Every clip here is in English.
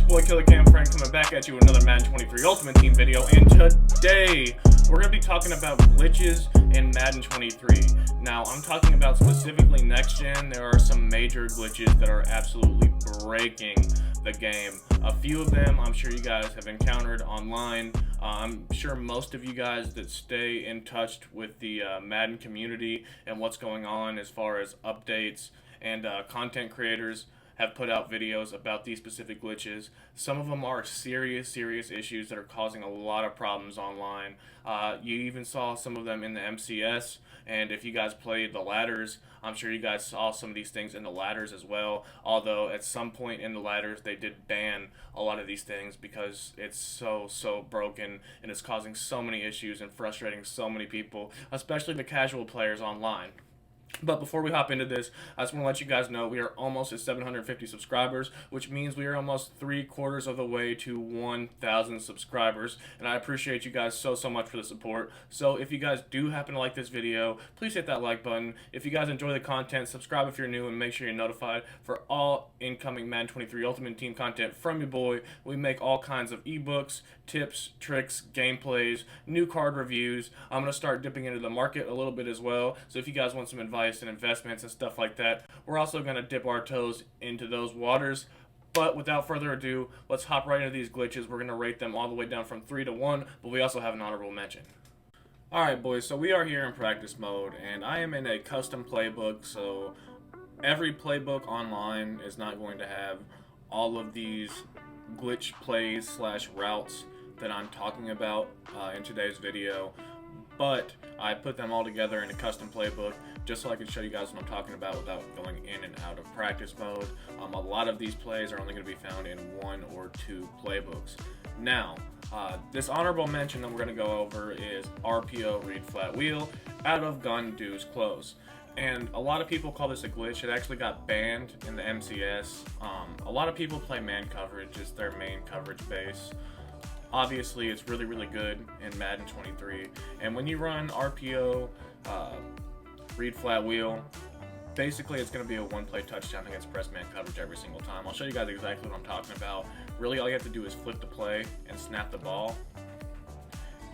boy Killer Cam Frank coming back at you with another Madden 23 Ultimate Team video, and today we're going to be talking about glitches in Madden 23. Now, I'm talking about specifically next gen. There are some major glitches that are absolutely breaking the game. A few of them I'm sure you guys have encountered online. I'm sure most of you guys that stay in touch with the Madden community and what's going on as far as updates and content creators have put out videos about these specific glitches. Some of them are serious issues that are causing a lot of problems online. You even saw some of them in the MCS, and if you guys played the ladders, I'm sure you guys saw some of these things in the ladders as well, although at some point in the ladders they did ban a lot of these things because it's so broken and it's causing so many issues and frustrating so many people, especially the casual players online. But before we hop into this, I just want to let you guys know we are almost at 750 subscribers, which means we are almost 3/4 of the way to 1,000 subscribers, and I appreciate you guys so much for the support. So if you guys do happen to like this video, please hit that like button. If you guys enjoy the content, subscribe if you're new, and make sure you're notified for all incoming Madden 23 Ultimate Team content from your boy. We make all kinds of ebooks, tips, tricks, gameplays, new card reviews. I'm going to start dipping into the market a little bit as well, so if you guys want some advice and investments and stuff like that, we're also going to dip our toes into those waters. But without further ado, let's hop right into these glitches. We're going to rate them all the way down from 3 to 1, but we also have an honorable mention. Alright boys, so we are here in practice mode, and I am in a custom playbook, so every playbook online is not going to have all of these glitch plays slash routes that I'm talking about in today's video, but I put them all together in a custom playbook just so I can show you guys what I'm talking about without going in and out of practice mode. A lot of these plays are only going to be found in 1 or 2 playbooks. Now, this honorable mention that we're going to go over is RPO read flat wheel out of gun dues close. And a lot of people call this a glitch. It actually got banned in the MCS. A lot of people play man coverage as their main coverage base. Obviously, it's really good in Madden 23. And when you run RPO read flat wheel, basically it's going to be a one-play touchdown against press man coverage every single time. I'll show you guys exactly what I'm talking about. Really, all you have to do is flip the play and snap the ball,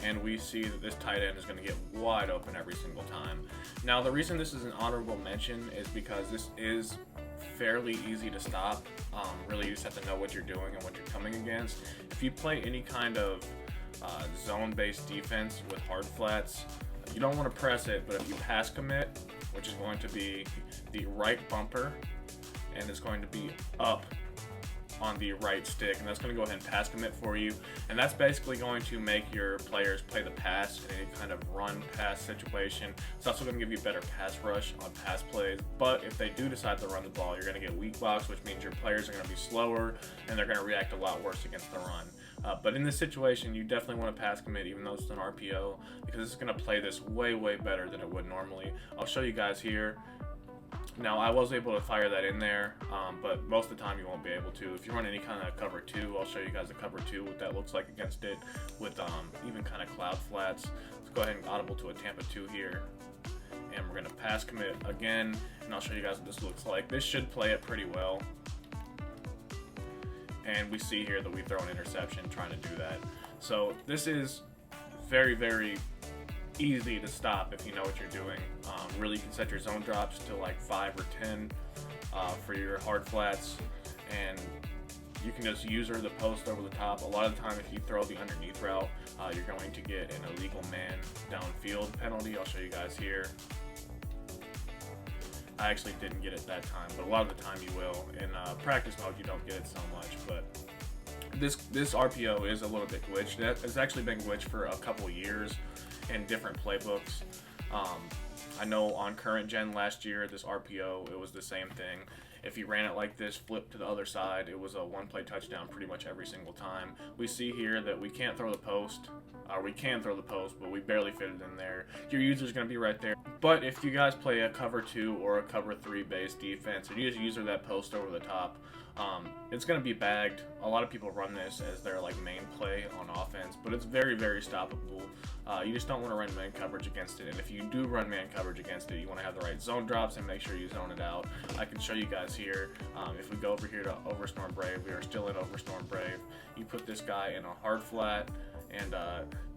and we see that this tight end is going to get wide open every single time. Now, the reason this is an honorable mention is because this is fairly easy to stop. Really, you just have to know what you're doing and what you're coming against. If you play any kind of zone-based defense with hard flats, you don't want to press it, but if you pass commit, which is going to be the right bumper, and it's going to be up on the right stick, and that's going to go ahead and pass commit for you, and that's basically going to make your players play the pass in any kind of run pass situation. It's also going to give you better pass rush on pass plays, but if they do decide to run the ball, you're going to get weak box, which means your players are going to be slower and they're going to react a lot worse against the run. But in this situation, you definitely want to pass commit even though it's an RPO, because it's going to play this way better than it would normally. I'll show you guys here. Now, I was able to fire that in there, but most of the time you won't be able to. If you run any kind of cover 2, I'll show you guys a cover 2, what that looks like against it with even kind of cloud flats. Let's go ahead and audible to a Tampa 2 here, and we're going to pass commit again, and I'll show you guys what this looks like. This should play it pretty well, and we see here that we throw an interception trying to do that. So this is very easy to stop if you know what you're doing. Really, you can set your zone drops to like 5 or 10 for your hard flats, and you can just user the post over the top. A lot of the time, if you throw the underneath route, you're going to get an illegal man downfield penalty. I'll show you guys here. I actually didn't get it that time, but a lot of the time you will. In practice mode, you don't get it so much, but this RPO is a little bit glitched. It's actually been glitched for a couple years in different playbooks. I know on current gen last year, this RPO, it was the same thing. If you ran it like this, flip to the other side, it was a one-play touchdown pretty much every single time. We see here that we can't throw the post We can throw the post, but we barely fit it in there. Your user's going to be right there. But if you guys play a cover 2 or a cover 3 base defense and you just user that post over the top, it's going to be bagged. A lot of people run this as their like main play on offense, but it's very, very stoppable. You just don't want to run man coverage against it. And if you do run man coverage against it, you want to have the right zone drops and make sure you zone it out. I can show you guys here. If we go over here to Overstorm Brave, we are still in Overstorm Brave. You put this guy in a hard flat, and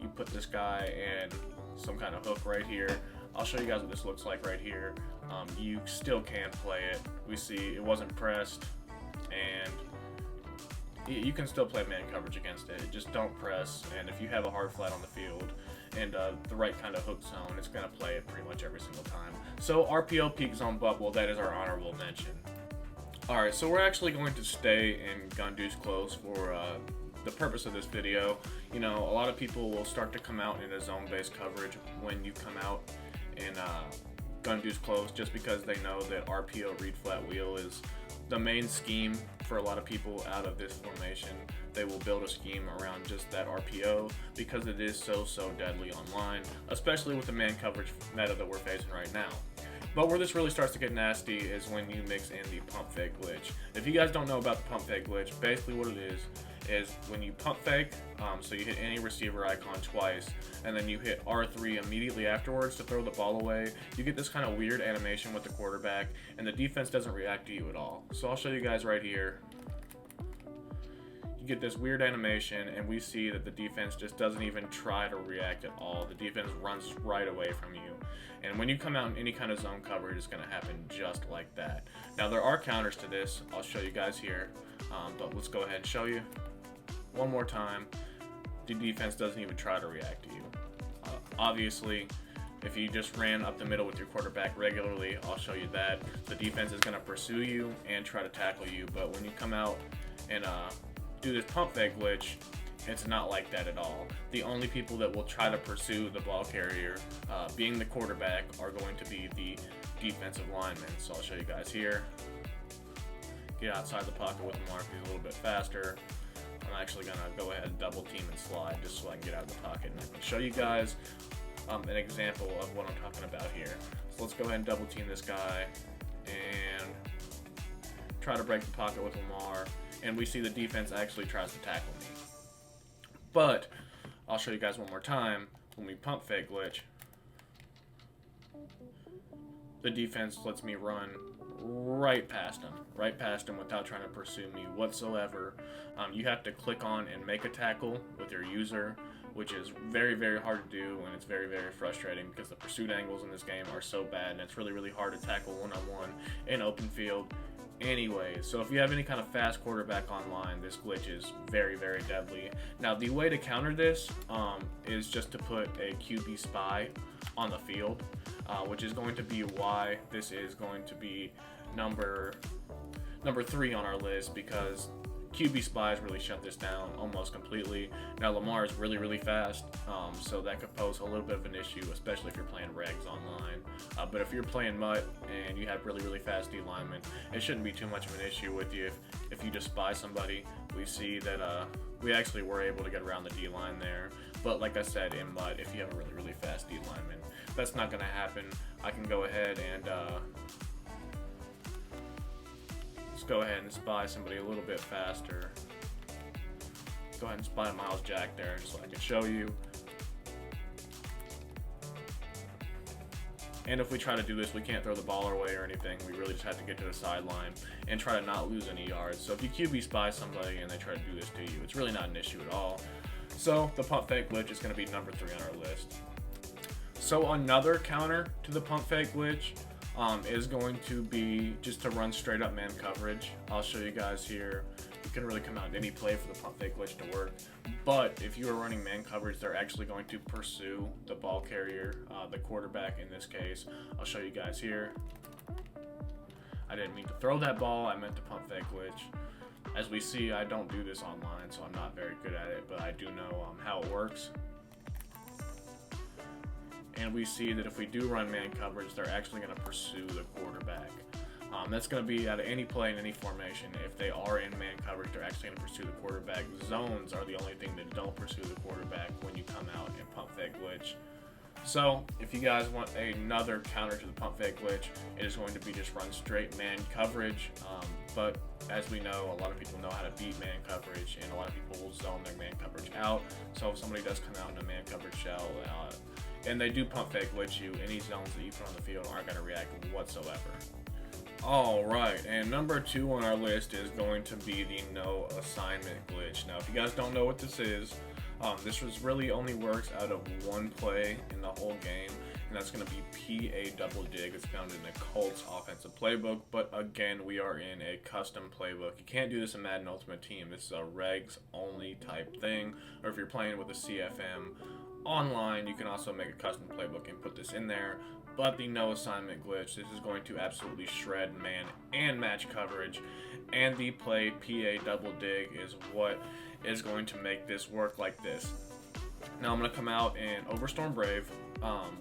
you put this guy in some kind of hook right here. I'll show you guys what this looks like right here. You still can play it. We see it wasn't pressed, and you can still play man coverage against it. Just don't press, and if you have a hard flat on the field and the right kind of hook zone, it's going to play it pretty much every single time. So RPO peak zone bubble, that is our honorable mention. Alright, so we're actually going to stay in gun deuce close for the purpose of this video. You know, a lot of people will start to come out in a zone-based coverage when you come out in gun deuce close, just because they know that RPO read flat wheel is the main scheme for a lot of people out of this formation. They will build a scheme around just that RPO because it is so deadly online, especially with the man coverage meta that we're facing right now. But where this really starts to get nasty is when you mix in the pump fake glitch. If you guys don't know about the pump fake glitch, basically what it is when you pump fake, so you hit any receiver icon twice, and then you hit R3 immediately afterwards to throw the ball away, you get this kind of weird animation with the quarterback, and the defense doesn't react to you at all. So I'll show you guys right here. You get this weird animation, and we see that the defense just doesn't even try to react at all. The defense runs right away from you. And when you come out in any kind of zone coverage, it's going to happen just like that. Now, there are counters to this. I'll show you guys here, but let's go ahead and show you one more time. The defense doesn't even try to react to you. Obviously, if you just ran up the middle with your quarterback regularly, I'll show you that the defense is going to pursue you and try to tackle you. But when you come out and do this pump fake glitch, it's not like that at all. The only people that will try to pursue the ball carrier, being the quarterback, are going to be the defensive linemen. So I'll show you guys here. Get outside the pocket with Mark, he's a little bit faster. I'm actually going to go ahead and double team and slide just so I can get out of the pocket, and I can show you guys an example of what I'm talking about here. So let's go ahead and double team this guy and try to break the pocket with Lamar, and we see the defense actually tries to tackle me. But I'll show you guys one more time. When we pump fake glitch, the defense lets me run right past him without trying to pursue me whatsoever. You have to click on and make a tackle with your user, which is very hard to do, and it's very frustrating because the pursuit angles in this game are so bad, and it's really hard to tackle one-on-one in open field anyway. So if you have any kind of fast quarterback online, this glitch is very deadly. Now, the way to counter this is just to put a QB spy on the field, which is going to be why this is going to be number 3 on our list, because QB spies really shut this down almost completely. Now, Lamar is really fast, so that could pose a little bit of an issue, especially if you're playing regs online. But if you're playing MUT and you have really fast D linemen, it shouldn't be too much of an issue with you if you just spy somebody. We see that we actually were able to get around the D line there. But like I said, in MUT, if you have a really fast D lineman, that's not going to happen. I can go ahead and let's go ahead and spy somebody a little bit faster. Let's go ahead and spy Miles Jack there just so I can show you. And if we try to do this, we can't throw the ball away or anything. We really just have to get to the sideline and try to not lose any yards. So if you QB spy somebody and they try to do this to you, it's really not an issue at all. So the pump fake glitch is going to be number 3 on our list. So another counter to the pump fake glitch is going to be just to run straight up man coverage. I'll show you guys here. You can really come out in any play for the pump fake glitch to work. But if you are running man coverage, they're actually going to pursue the ball carrier, the quarterback in this case. I'll show you guys here. I didn't mean to throw that ball, I meant to pump fake glitch. As we see, I don't do this online, so I'm not very good at it, but I do know how it works. And we see that if we do run man coverage, they're actually going to pursue the quarterback. That's going to be out of any play in any formation. If they are in man coverage, they're actually going to pursue the quarterback. Zones are the only thing that don't pursue the quarterback when you come out and pump fake glitch. So if you guys want another counter to the pump fake glitch, it is going to be just run straight man coverage. But as we know, a lot of people know how to beat man coverage, and a lot of people will zone their man coverage out. So if somebody does come out in a man coverage shell, and they do pump fake glitch you, any zones that you put on the field aren't going to react whatsoever. Alright, and number 2 on our list is going to be the no assignment glitch. Now, if you guys don't know what this is, this really only works out of one play in the whole game, and that's going to be PA double dig. It's found in the Colts offensive playbook, but again, we are in a custom playbook. You can't do this in Madden Ultimate Team. This is a regs only type thing, or if you're playing with a CFM online, you can also make a custom playbook and put this in there. But the no assignment glitch, this is going to absolutely shred man and match coverage, and the play PA double dig is what is going to make this work like this. Now I'm going to come out in Overstorm Brave,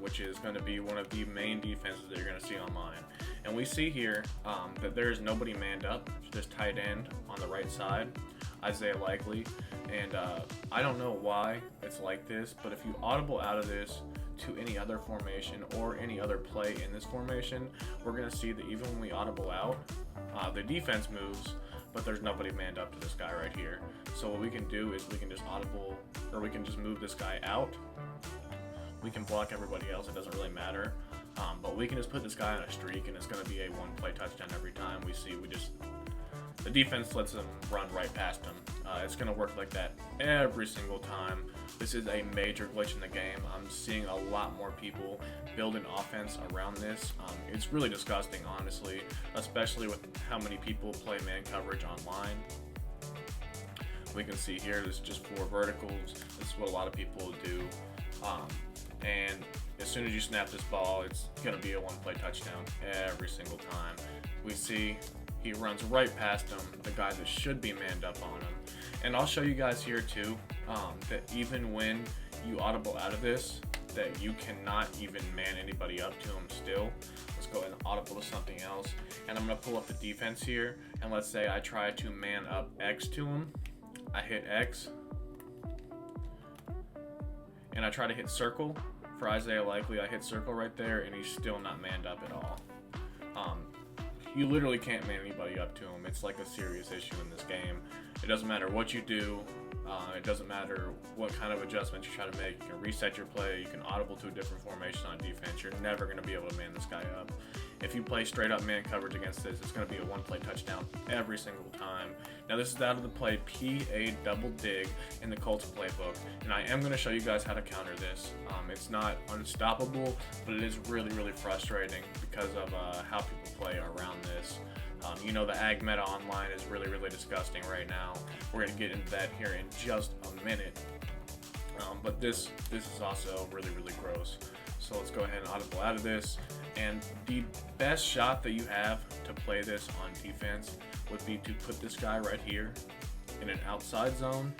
which is going to be one of the main defenses that you're going to see online. And we see here that there is nobody manned up, just tight end on the right side, Isaiah Likely. And I don't know why it's like this, but if you audible out of this to any other formation or any other play in this formation, we're going to see that even when we audible out, the defense moves, but there's nobody manned up to this guy right here. So what we can do is we can just audible, or we can just move this guy out. We can block everybody else, it doesn't really matter. But we can just put this guy on a streak, and it's going to be a one-play touchdown every time. The defense lets them run right past him. It's going to work like that every single time. This is a major glitch in the game. I'm seeing a lot more people build an offense around this. It's really disgusting, honestly, especially with how many people play man coverage online. We can see here, this is just 4 verticals. This is what a lot of people do. And as soon as you snap this ball, it's going to be a one-play touchdown every single time. We see he runs right past him, the guy that should be manned up on him. And I'll show you guys here too, that even when you audible out of this, that you cannot even man anybody up to him still. Let's go ahead and audible to something else. And I'm going to pull up the defense here, and let's say I try to man up X to him. I hit X, and I try to hit circle. For Isaiah Likely, I hit circle right there, and he's still not manned up at all. You literally can't man anybody up to him. It's like a serious issue in this game. It doesn't matter what you do. It doesn't matter what kind of adjustments you try to make. You can reset your play. You can audible to a different formation on defense. You're never going to be able to man this guy up. If you play straight up man coverage against this, it's going to be a one-play touchdown every single time. Now this is out of the play PA double dig in the Colts playbook, and I am going to show you guys how to counter this. It's not unstoppable, but it is really, really frustrating because of how people play around this. You know, the ag meta online is really, really disgusting right now. We're going to get into that here in just a minute. But this is also really, really gross. So let's go ahead and audible out of this. And the best shot that you have to play this on defense would be to put this guy right here in an outside zone,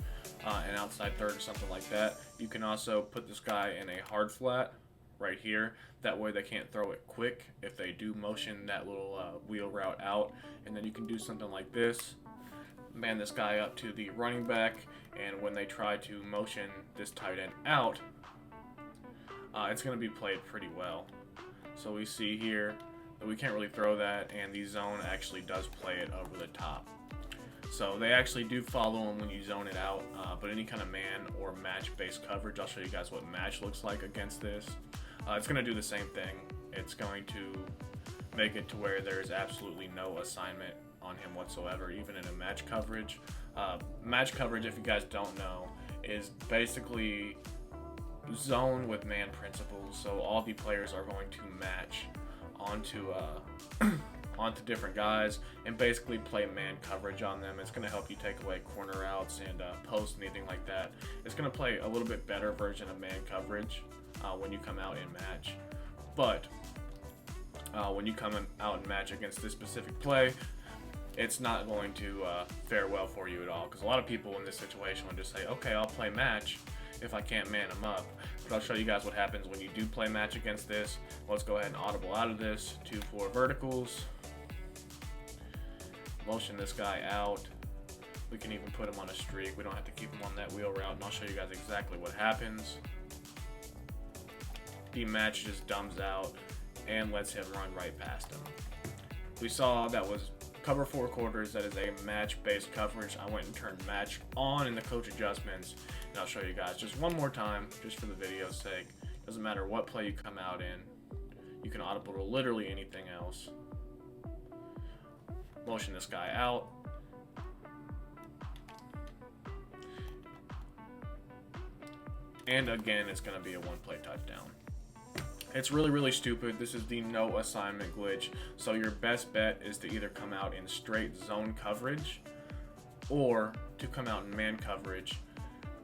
an outside third or something like that. You can also put this guy in a hard flat right here. That way they can't throw it quick if they do motion that little wheel route out. And then you can do something like this, man this guy up to the running back, and when they try to motion this tight end out, it's going to be played pretty well. So we see here that we can't really throw that, and the zone actually does play it over the top. So they actually do follow him when you zone it out, but any kind of man or match-based coverage, I'll show you guys what match looks like against this. It's going to do the same thing. It's going to make it to where there's absolutely no assignment on him whatsoever, even in a match coverage. Match coverage, if you guys don't know, is basically zone with man principles. So all the players are going to match onto onto different guys and basically play man coverage on them. It's going to help you take away corner outs and post, anything like that. It's going to play a little bit better version of man coverage when you come out in match. But when you come out in match against this specific play, it's not going to fare well for you at all, because a lot of people in this situation would just say, okay, I'll play match if I can't man them up. But I'll show you guys what happens when you do play match against this. Let's go ahead and audible out of this. 2-4 verticals. Motion this guy out. We can even put him on a streak. We don't have to keep him on that wheel route, and I'll show you guys exactly what happens. The match just dumbs out and lets him run right past him. We saw that was cover 4 quarters. That is a match-based coverage. I went and turned match on in the coach adjustments, and I'll show you guys just one more time, just for the video's sake. Doesn't matter what play you come out in. You can audible to literally anything else. Motion this guy out. And again, it's going to be a one-play touchdown. It's really, really stupid. This is the no assignment glitch. So your best bet is to either come out in straight zone coverage or to come out in man coverage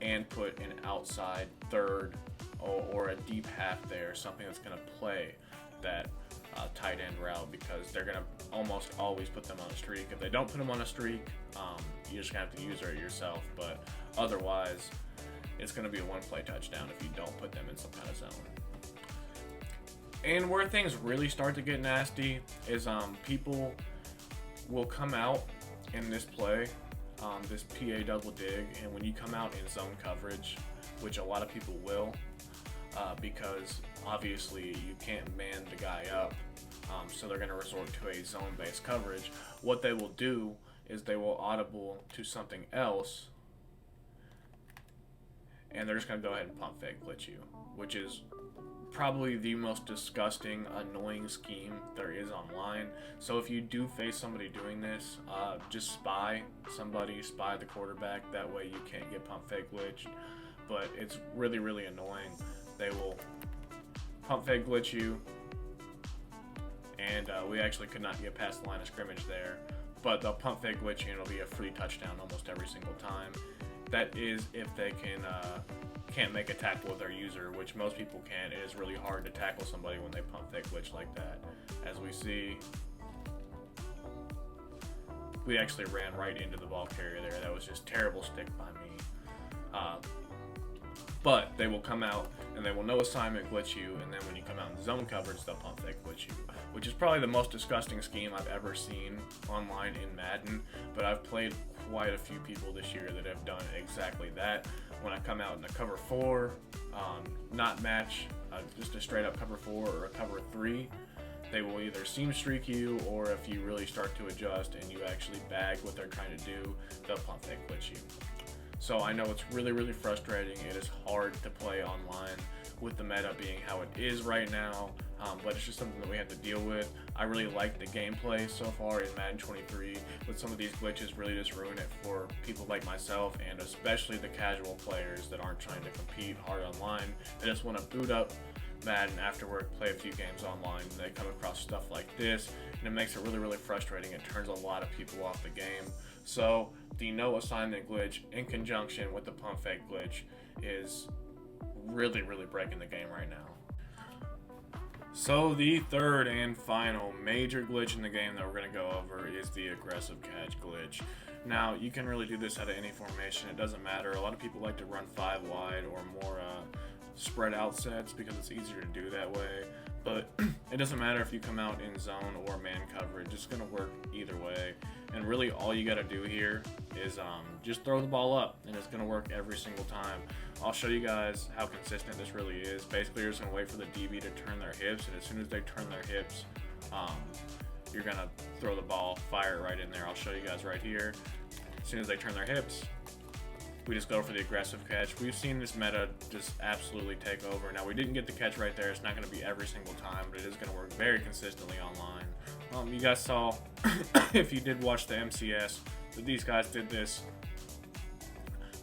and put an outside third or a deep half there, something that's going to play that tight end route, because they're going to almost always put them on a streak. If they don't put them on a streak, you're just going to have to use it yourself. But otherwise, it's going to be a one-play touchdown if you don't put them in some kind of zone. And where things really start to get nasty is people will come out in this play, this PA double dig, and when you come out in zone coverage, which a lot of people will, because obviously you can't man the guy up, so they're going to resort to a zone-based coverage. What they will do is they will audible to something else, and they're just going to go ahead and pump fake glitch you, which is probably the most disgusting, annoying scheme there is online. So if you do face somebody doing this, just spy somebody, spy the quarterback. That way you can't get pump fake glitched. But it's really, really annoying. They will pump fake glitch you, and we actually could not get past the line of scrimmage there. But they'll pump fake glitch you, and it'll be a free touchdown almost every single time. That is if they can't make a tackle with their user, which most people can't. It is really hard to tackle somebody when they pump fake glitch like that. As we see, we actually ran right into the ball carrier there. That was just terrible stick by me. But they will come out and they will no assignment glitch you, and then when you come out in zone coverage, they'll pump fake glitch you, which is probably the most disgusting scheme I've ever seen online in Madden. But I've played quite a few people this year that have done exactly that. When I come out in a cover 4, not match, just a straight up cover 4 or a cover 3, they will either seam streak you, or if you really start to adjust and you actually bag what they're trying to do, they'll pump fake glitch you. So I know it's really, really frustrating. It is hard to play online with the meta being how it is right now, but it's just something that we have to deal with. I really like the gameplay so far in Madden 23, but some of these glitches really just ruin it for people like myself, and especially the casual players that aren't trying to compete hard online. They just want to boot up Madden after work, play a few games online, and they come across stuff like this, and it makes it really, really frustrating. It turns a lot of people off the game. So the no assignment glitch in conjunction with the pump fake glitch is really, really breaking the game right now. So the third and final major glitch in the game that we're going to go over is the aggressive catch glitch. Now, you can really do this out of any formation. It doesn't matter. A lot of people like to run 5 wide or more spread out sets because it's easier to do that way. But it doesn't matter if you come out in zone or man coverage. It's going to work either way. And really all you got to do here is just throw the ball up, and it's going to work every single time. I'll show you guys how consistent this really is. Basically, you're just going to wait for the DB to turn their hips, and as soon as they turn their hips, you're going to throw the ball, fire it right in there. I'll show you guys right here. As soon as they turn their hips, we just go for the aggressive catch. We've seen this meta just absolutely take over. Now, we didn't get the catch right there. It's not going to be every single time, but it is going to work very consistently online. You guys saw, if you did watch the MCS, that these guys did this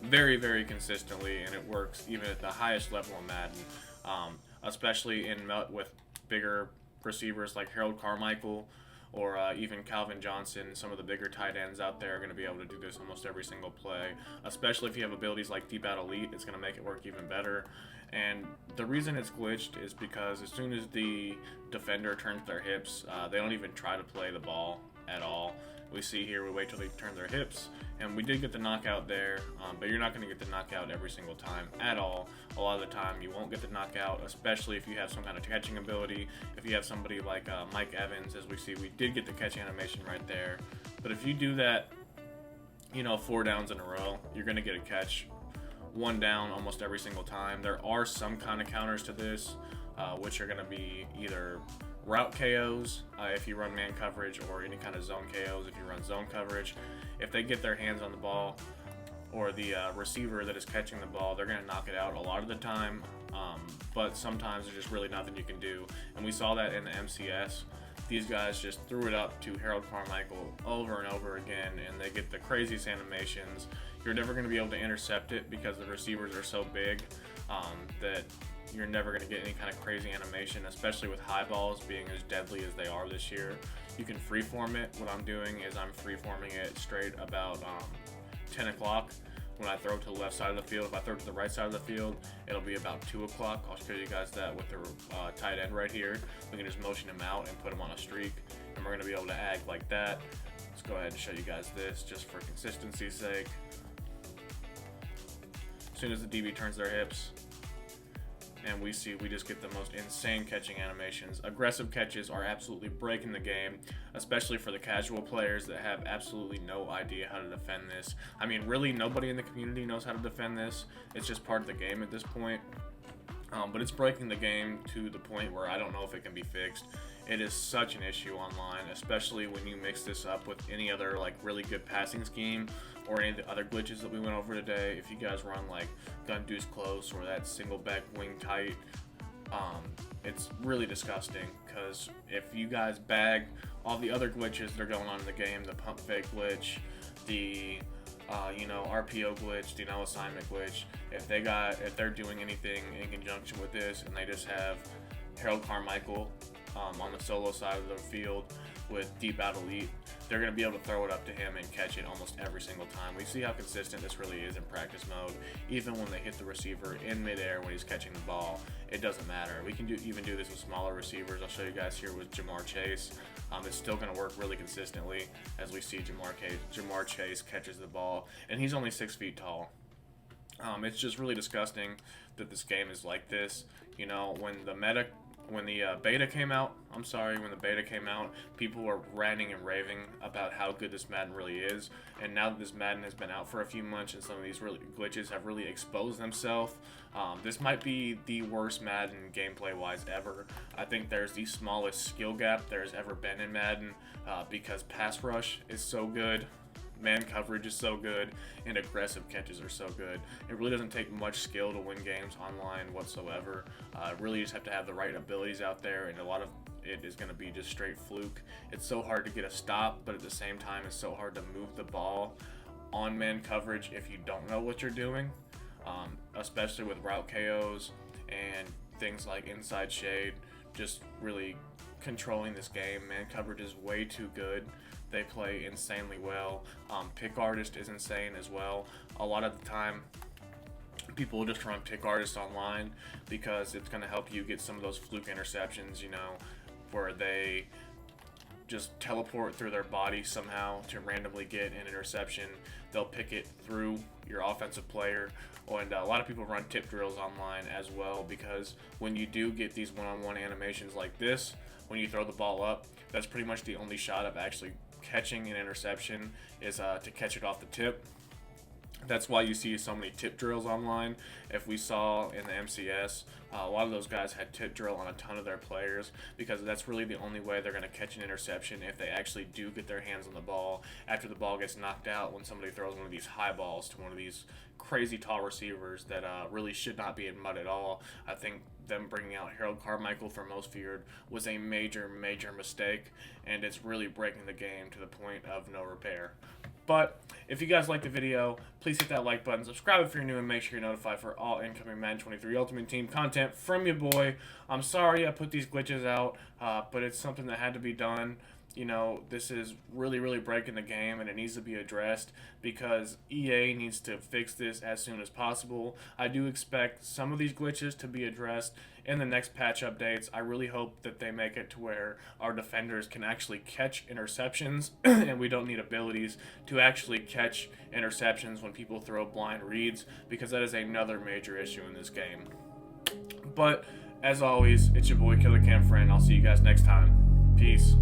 very, very consistently, and it works even at the highest level of Madden, especially with bigger receivers like Harold Carmichael or even Calvin Johnson. Some of the bigger tight ends out there are going to be able to do this almost every single play, especially if you have abilities like Deep Out Elite. It's going to make it work even better. And the reason it's glitched is because as soon as the defender turns their hips, they don't even try to play the ball at all. We see here we wait till they turn their hips, and we did get the knockout there, but you're not going to get the knockout every single time at all. A lot of the time you won't get the knockout, especially if you have some kind of catching ability. If you have somebody like Mike Evans, as we see, we did get the catch animation right there. But if you do that, 4 downs in a row, you're going to get a catch. 1 down almost every single time. There are some kind of counters to this, which are going to be either route KOs if you run man coverage, or any kind of zone KOs if you run zone coverage. If they get their hands on the ball, or the receiver that is catching the ball, they're going to knock it out a lot of the time, but sometimes there's just really nothing you can do. And we saw that in the MCS. These guys just threw it up to Harold Carmichael over and over again, and they get the craziest animations. You're never going to be able to intercept it because the receivers are so big that you're never going to get any kind of crazy animation, especially with high balls being as deadly as they are this year. You can freeform it. What I'm doing is I'm freeforming it straight about 10 o'clock. When I throw to the left side of the field, if I throw to the right side of the field, it'll be about 2 o'clock. I'll show you guys that with the tight end right here. We can just motion him out and put him on a streak, and we're going to be able to act like that. Let's go ahead and show you guys this just for consistency's sake. As soon as the DB turns their hips, and we just get the most insane catching animations. Aggressive catches are absolutely breaking the game, especially for the casual players that have absolutely no idea how to defend this. I mean, really, nobody in the community knows how to defend this. It's just part of the game at this point. But it's breaking the game to the point where I don't know if it can be fixed. It is such an issue online, especially when you mix this up with any other really good passing scheme or any of the other glitches that we went over today. If you guys run gun deuce close or that single back wing tight, it's really disgusting, because if you guys bag all the other glitches that are going on in the game, the pump fake glitch, the RPO glitch, the no assignment glitch, if they're doing anything in conjunction with this, and they just have Harold Carmichael on the solo side of the field with deep out elite, they're going to be able to throw it up to him and catch it almost every single time. We see how consistent this really is in practice mode. Even when they hit the receiver in midair when he's catching the ball, it doesn't matter. We can even do this with smaller receivers. I'll show you guys here with Jamar Chase. It's still going to work really consistently, as we see Jamar Chase catches the ball, and he's only 6 feet tall. It's just really disgusting that this game is like this. When the beta came out, people were ranting and raving about how good this Madden really is. And now that this Madden has been out for a few months and some of these glitches have really exposed themselves, this might be the worst Madden gameplay-wise ever. I think there's the smallest skill gap there's ever been in Madden, because pass rush is so good, man coverage is so good, and aggressive catches are so good. It really doesn't take much skill to win games online whatsoever. Really just have to have the right abilities out there, and a lot of it is going to be just straight fluke. It's so hard to get a stop, but at the same time it's so hard to move the ball on man coverage if you don't know what you're doing, especially with route KOs and things like inside shade. Just really controlling this game. Man coverage is way too good. They play insanely well. Pick Artist is insane as well. A lot of the time, people will just run Pick Artist online because it's going to help you get some of those fluke interceptions, where they just teleport through their body somehow to randomly get an interception. They'll pick it through your offensive player. And a lot of people run tip drills online as well, because when you do get these one-on-one animations like this, when you throw the ball up, that's pretty much the only shot of actually catching an interception is to catch it off the tip. That's why you see so many tip drills online. If we saw in the MCS, a lot of those guys had tip drill on a ton of their players, because that's really the only way they're going to catch an interception, if they actually do get their hands on the ball after the ball gets knocked out, when somebody throws one of these high balls to one of these crazy tall receivers that really should not be in mud at all. I think them bringing out Harold Carmichael for most feared was a major mistake, and it's really breaking the game to the point of no repair. But if you guys liked the video, please hit that like button, subscribe if you're new, and make sure you're notified for all incoming Madden 23 Ultimate Team content from your boy. I'm sorry I put these glitches out, but it's something that had to be done. this is really, really breaking the game and it needs to be addressed because EA needs to fix this as soon as possible. I do expect some of these glitches to be addressed in the next patch updates. I really hope that they make it to where our defenders can actually catch interceptions and we don't need abilities to actually catch interceptions when people throw blind reads, because that is another major issue in this game. But as always, it's your boy Killer Cam Friend. I'll see you guys next time. Peace.